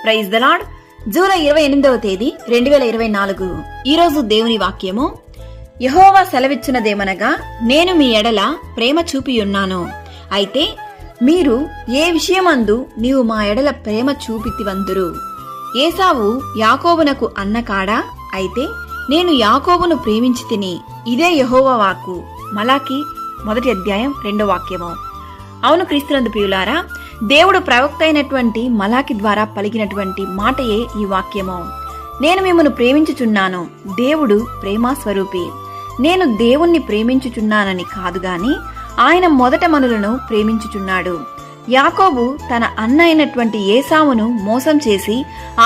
Praise the lord. July 28వ తేదీ 2024. ఈరోజు దేవుని వాక్యము, యెహోవా సెలవిచ్చినదేమనగా, నేను మీ ఎడల ప్రేమ చూపియున్నాను, అయితే మీరు ఏ విషయమందు నీవు మా ఎడల ప్రేమ చూపితివందురు. ఏసావు యాకోబునకు అన్నకాడా, అయితే నేను యాకోబును ప్రేమించి తిని. ఇదే యెహోవా వాక్కు. మలాకి 1:2 వాక్యము. అవును క్రీస్తునందు ప్రియులారా, దేవుడు ప్రవక్త అయినటువంటి మలాకి ద్వారా పలికినటువంటి మాటయే ఈ వాక్యము. నేను మిమ్మను ప్రేమించుచున్నాను. దేవుడు ప్రేమాస్వరూపి. నేను దేవుణ్ణి ప్రేమించుచున్నానని కాదు గాని ఆయన మొదట మనులను ప్రేమించుచున్నాడు. యాకోబు తన అన్న అయినటువంటి ఏసావును మోసం చేసి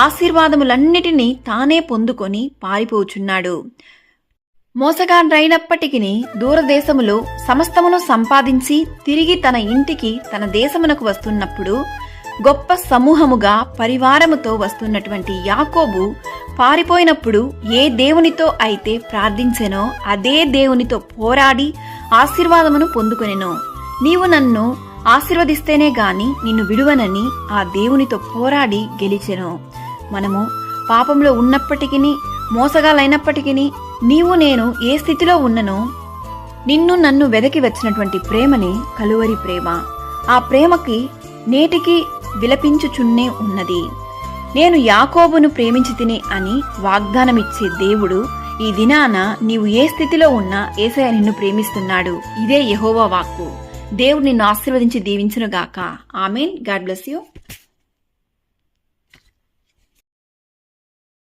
ఆశీర్వాదములన్నిటినీ తానే పొందుకొని పారిపోచున్నాడు. మోసగాడైనప్పటికీ దూరదేశములో సమస్తమును సంపాదించి తిరిగి తన ఇంటికి తన దేశమునకు వస్తున్నప్పుడు గొప్ప సమూహముగా పరివారముతో వస్తున్నటువంటి యాకోబు పారిపోయినప్పుడు ఏ దేవునితో అయితే ప్రార్థించెనో అదే దేవునితో పోరాడి ఆశీర్వాదమును పొందుకొనెను. నీవు నన్ను ఆశీర్వదిస్తేనే గాని నిన్ను విడువనని ఆ దేవునితో పోరాడి గెలిచెను. మనము పాపంలో ఉన్నప్పటికీ, మోసగాలైనప్పటికీ, నీవు నేను ఏ స్థితిలో ఉన్ననో నిన్ను నన్ను వెదకి వచ్చినటువంటి ప్రేమని కలువరి ప్రేమ. ఆ ప్రేమకి నేటికి విలపించుచున్నే ఉన్నది. నేను యాకోబును ప్రేమించి తిని అని వాగ్దానమిచ్చే దేవుడు ఈ దినాన నీవు ఏ స్థితిలో ఉన్నా యేసయ్య నిన్ను ప్రేమిస్తున్నాడు. ఇదే యెహోవా వాక్కు. దేవుడు నిన్ను ఆశీర్వదించి దీవించునుగాక. ఆమేన్. God bless you.